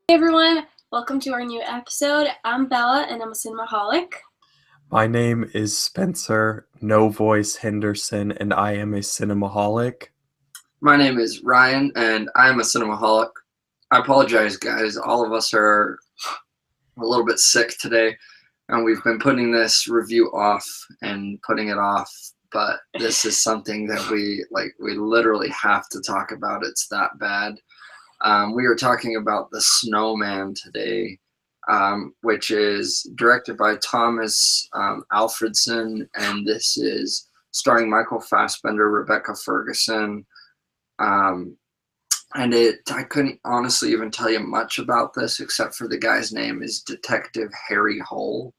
Hey everyone, welcome to our new episode. I'm Bella and I'm a cinemaholic. My name is Spencer, no voice Henderson, and I am a cinemaholic. My name is Ryan, and I'm a cinemaholic. I apologize, guys. All of us are a little bit sick today, and we've been putting this review off and putting it off. But this is something that we literally have to talk about. It's that bad. We were talking about the Snowman today, which is directed by Thomas Alfredson, and this is starring Michael Fassbender, Rebecca Ferguson. Um, I couldn't honestly even tell you much about this except for the guy's name is Detective Harry Hole.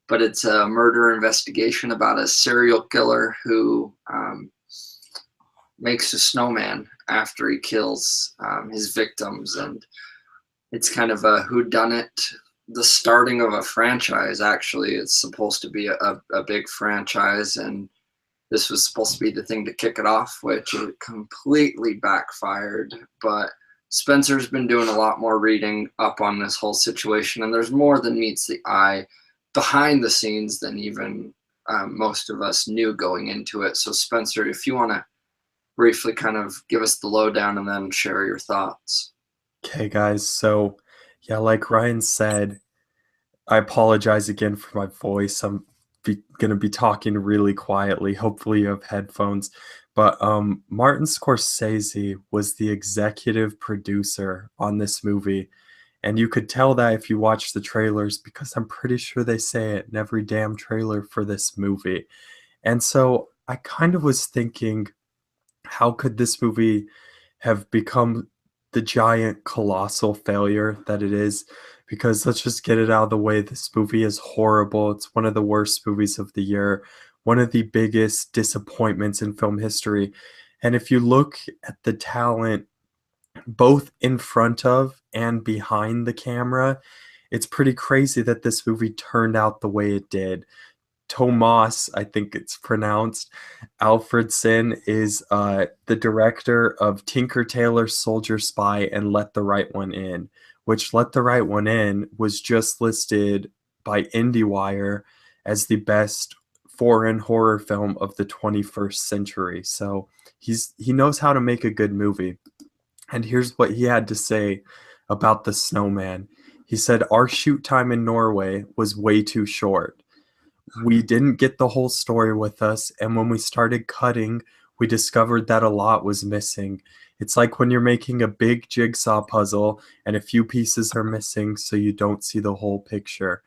But it's a murder investigation about a serial killer who makes a snowman after he kills his victims, and it's kind of a whodunit, the starting of a franchise. Actually, it's supposed to be a big franchise, and this was supposed to be the thing to kick it off, which it completely backfired. But Spencer's been doing a lot more reading up on this whole situation, and there's more than meets the eye behind the scenes than even most of us knew going into it. So, Spencer, if you want to briefly kind of give us the lowdown and then share your thoughts. Okay, guys, so yeah, like Ryan said, I apologize again for my voice. Gonna be talking really quietly. Hopefully, you have headphones. But Martin Scorsese was the executive producer on this movie, and you could tell that if you watch the trailers because I'm pretty sure they say it in every damn trailer for this movie. And so I kind of was thinking, how could this movie have become the giant colossal failure that it is? Because let's just get it out of the way. This movie is horrible. It's one of the worst movies of the year, one of the biggest disappointments in film history. And if you look at the talent both in front of and behind the camera, it's pretty crazy that this movie turned out the way it did. Tomas, I think it's pronounced, Alfredson is the director of Tinker Tailor Soldier Spy and Let the Right One In, which Let the Right One In was just listed by IndieWire as the best foreign horror film of the 21st century. So he knows how to make a good movie. And here's what he had to say about The Snowman. He said, "Our shoot time in Norway was way too short. We didn't get the whole story with us, and when we started cutting, we discovered that a lot was missing. It's like when you're making a big jigsaw puzzle and a few pieces are missing, so you don't see the whole picture."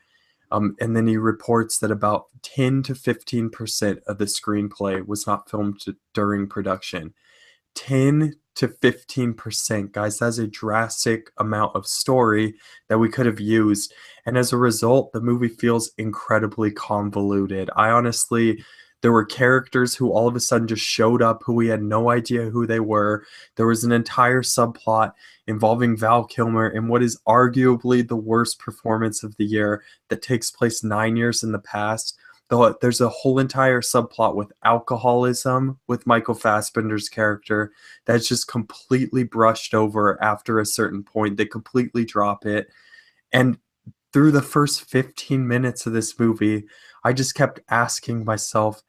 And then he reports that about 10 to 15% of the screenplay was not filmed during production. 10 to 15%, guys. That's a drastic amount of story that we could have used. And as a result, the movie feels incredibly convoluted. There were characters who all of a sudden just showed up who we had no idea who they were. There was an entire subplot involving Val Kilmer in what is arguably the worst performance of the year that takes place 9 years in the past. Though there's a whole entire subplot with alcoholism with Michael Fassbender's character that's just completely brushed over after a certain point. They completely drop it. And through the first 15 minutes of this movie, I just kept asking myself,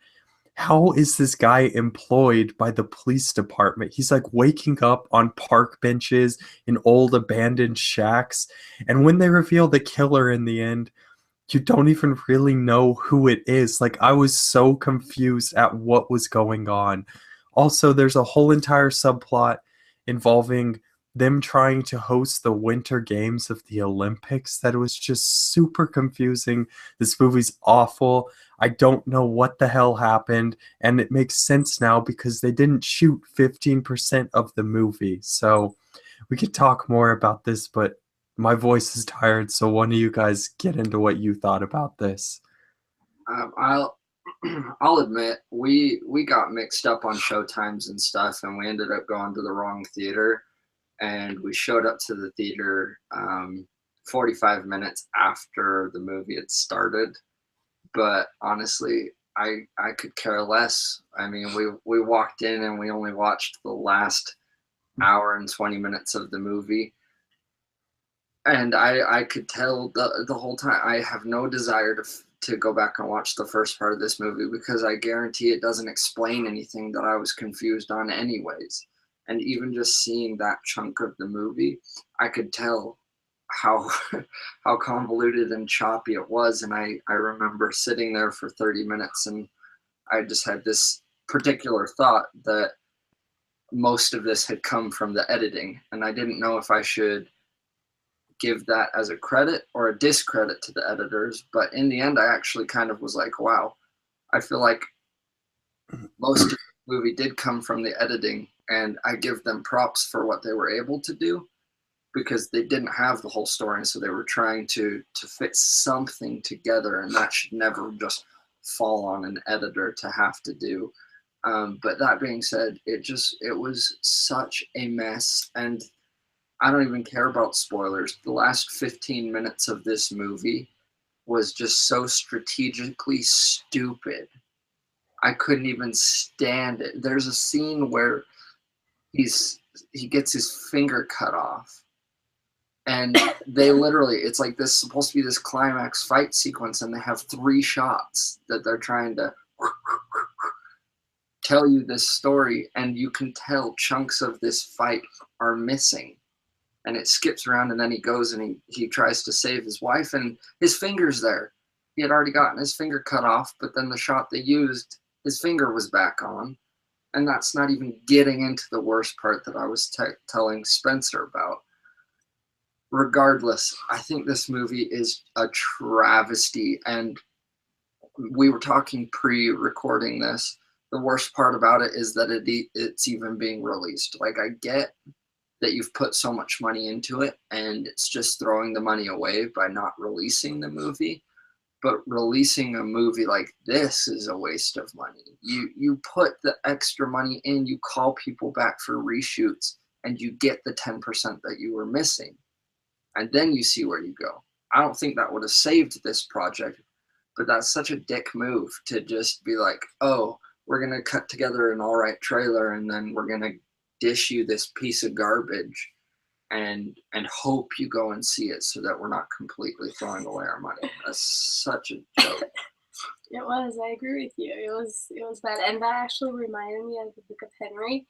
how is this guy employed by the police department? He's like waking up on park benches in old abandoned shacks. And when they reveal the killer in the end, you don't even really know who it is. Like, I was so confused at what was going on. Also, there's a whole entire subplot involving them trying to host the Winter Games of the Olympics that was just super confusing. This movie's awful. I don't know what the hell happened, and it makes sense now because they didn't shoot 15% of the movie. So we could talk more about this, but my voice is tired, so one of you guys get into what you thought about this. I'll I'll admit we got mixed up on show times and stuff, and we ended up going to the wrong theater, and we showed up to the theater 45 minutes after the movie had started. But honestly, I could care less. I mean, we walked in and we only watched the last hour and 20 minutes of the movie, And I could tell the whole time I have no desire to go back and watch the first part of this movie, because I guarantee it doesn't explain anything that I was confused on anyways. And even just seeing that chunk of the movie, I could tell how how convoluted and choppy it was. And I remember sitting there for 30 minutes and I just had this particular thought that most of this had come from the editing, and I didn't know if I should give that as a credit or a discredit to the editors. But in the end, I actually kind of was like, wow, I feel like most of the movie did come from the editing, and I give them props for what they were able to do, because they didn't have the whole story, and so they were trying to fit something together, and that should never just fall on an editor to have to do. But that being said, it was such a mess, and I don't even care about spoilers. The last 15 minutes of this movie was just so strategically stupid. I couldn't even stand it. There's a scene where he gets his finger cut off, and they literally, it's like this supposed to be this climax fight sequence, and they have 3 shots that they're trying to tell you this story, and you can tell chunks of this fight are missing. And it skips around, and then he goes and he tries to save his wife, and his finger's there. He had already gotten his finger cut off, but then the shot they used, his finger was back on. And that's not even getting into the worst part that I was telling Spencer about. Regardless, I think this movie is a travesty, and we were talking pre-recording this. The worst part about it is that it's even being released. Like, I get that you've put so much money into it, and it's just throwing the money away by not releasing the movie. But releasing a movie like this is a waste of money. You put the extra money in, you call people back for reshoots, and you get the 10% that you were missing. And then you see where you go. I don't think that would have saved this project, but that's such a dick move to just be like, oh, we're going to cut together an all right trailer, and then we're going to dish you this piece of garbage and hope you go and see it, so that we're not completely throwing away our money. That's such a joke. It was. I agree with you. It was bad, and that actually reminded me of the Book of Henry,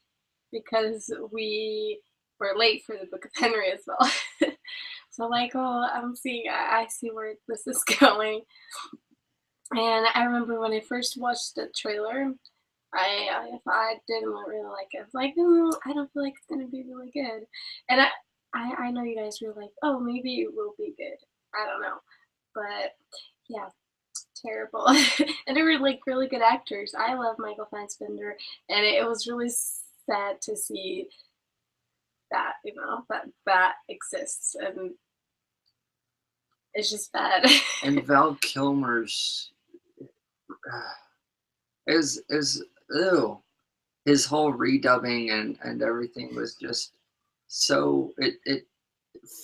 because we were late for the Book of Henry as well. So like, oh, I see where this is going. And I remember when I first watched the trailer, I didn't really like it. I was like, I don't feel like it's gonna be really good. And I know you guys were like, oh, maybe it will be good. I don't know, but yeah, terrible. And they were like really good actors. I love Michael Fassbender, and it was really sad to see that that exists, and it's just bad. And Val Kilmer's is ew. His whole redubbing and everything was just so it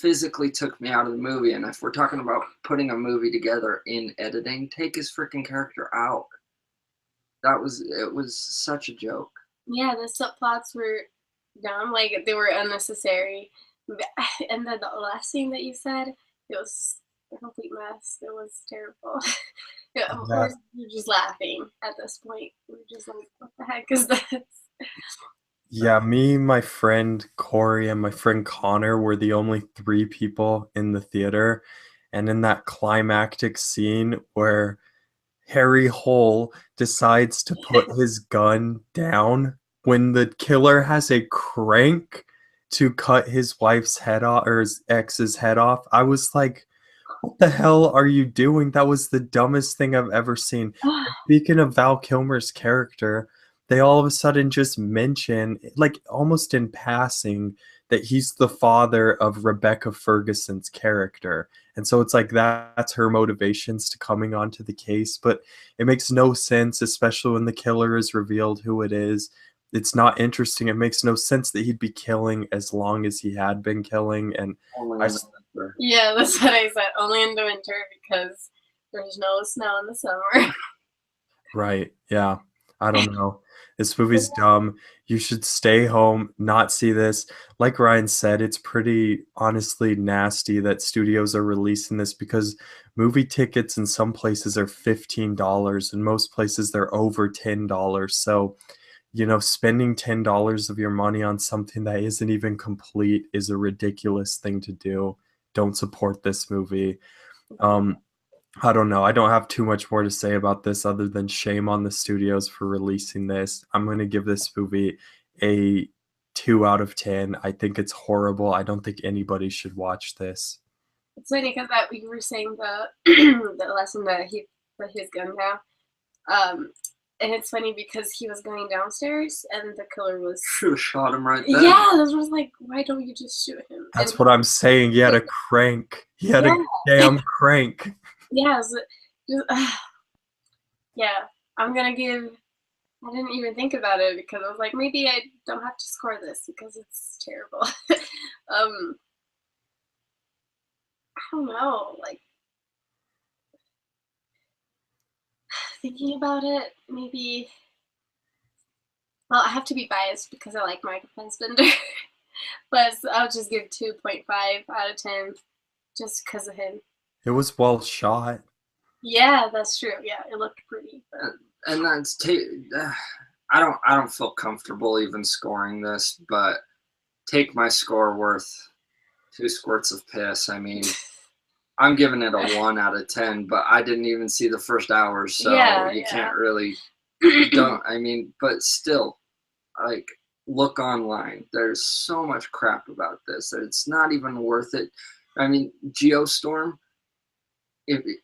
physically took me out of the movie. And if we're talking about putting a movie together in editing, take his freaking character out. It was such a joke. Yeah, the subplots were dumb, like they were unnecessary. And then the last thing that you said, it was a complete mess. It was terrible. Yeah, of course, you're just laughing at this point. We're just like, what the heck is this? Yeah, me, my friend Corey, and my friend Connor were the only 3 people in the theater. And in that climactic scene where Harry Hole decides to put his gun down when the killer has a crank to cut his wife's head off, or his ex's head off, I was like, what the hell are you doing? That was the dumbest thing I've ever seen. Speaking of Val Kilmer's character, they all of a sudden just mention, like almost in passing, that he's the father of Rebecca Ferguson's character. And so it's like that's her motivations to coming onto the case. But it makes no sense, especially when the killer is revealed who it is. It's not interesting. It makes no sense that he'd be killing as long as he had been killing. And yeah, that's what I said. Only in the winter, because there's no snow in the summer. Right. Yeah. I don't know. This movie's dumb. You should stay home, not see this. Like Ryan said, it's pretty honestly nasty that studios are releasing this because movie tickets in some places are $15 and most places they're over $10. So, spending $10 of your money on something that isn't even complete is a ridiculous thing to do. Don't support this movie. I don't know. I don't have too much more to say about this other than shame on the studios for releasing this. I'm going to give this movie a 2 out of 10. I think it's horrible. I don't think anybody should watch this. It's funny because we were saying the the lesson that he put his gun down. And it's funny because he was going downstairs and the killer was. Should have shot him right there. Yeah, this was like, why don't you just shoot him? That's what I'm saying. He had a crank. He had a damn crank. Yeah, yeah. I'm gonna give. I didn't even think about it because I was like, maybe I don't have to score this because it's terrible. I don't know. Like thinking about it, maybe. Well, I have to be biased because I like Michael Fassbender, but I'll just give 2.5 out of 10 just because of him. It was well shot. Yeah, that's true. Yeah, it looked pretty. But... And that's I don't feel comfortable even scoring this, but take my score worth 2 squirts of piss. I mean, I'm giving it a 1 out of 10, but I didn't even see the first hour, so you can't really but still, like, look online. There's so much crap about this that it's not even worth it. I mean, Geostorm,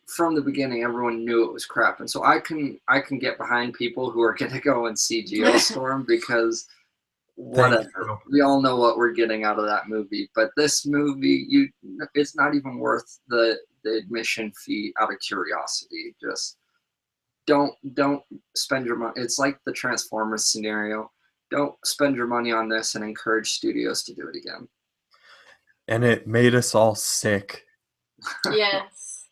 from the beginning, everyone knew it was crap, and so I can get behind people who are going to go and see Geostorm because whatever. We all know what we're getting out of that movie, but this movie, it's not even worth the admission fee out of curiosity. Just don't spend your money. It's like the Transformers scenario. Don't spend your money on this and encourage studios to do it again. And it made us all sick. Yes.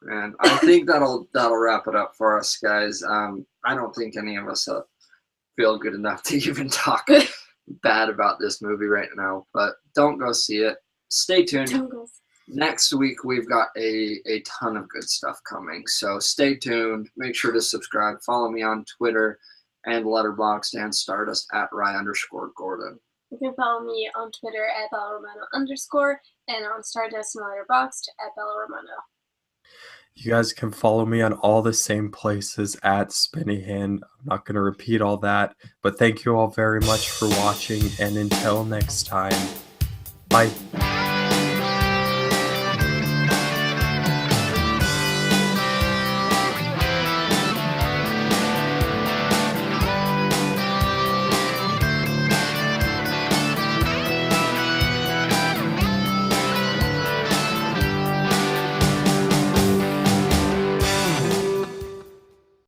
And I think that'll wrap it up for us, guys. I don't think any of us feel good enough to even talk bad about this movie right now, but don't go see it. Stay tuned. Next week we've got a ton of good stuff coming, so stay tuned. Make sure to subscribe. Follow me on Twitter and Letterboxd and Stardust at Rye_Gordon. You can follow me on Twitter at BellaRomano_ and on Stardust and Letterboxd at BellaRomano. You guys can follow me on all the same places at Spinnyhand. I'm not going to repeat all that, but thank you all very much for watching, and until next time, bye.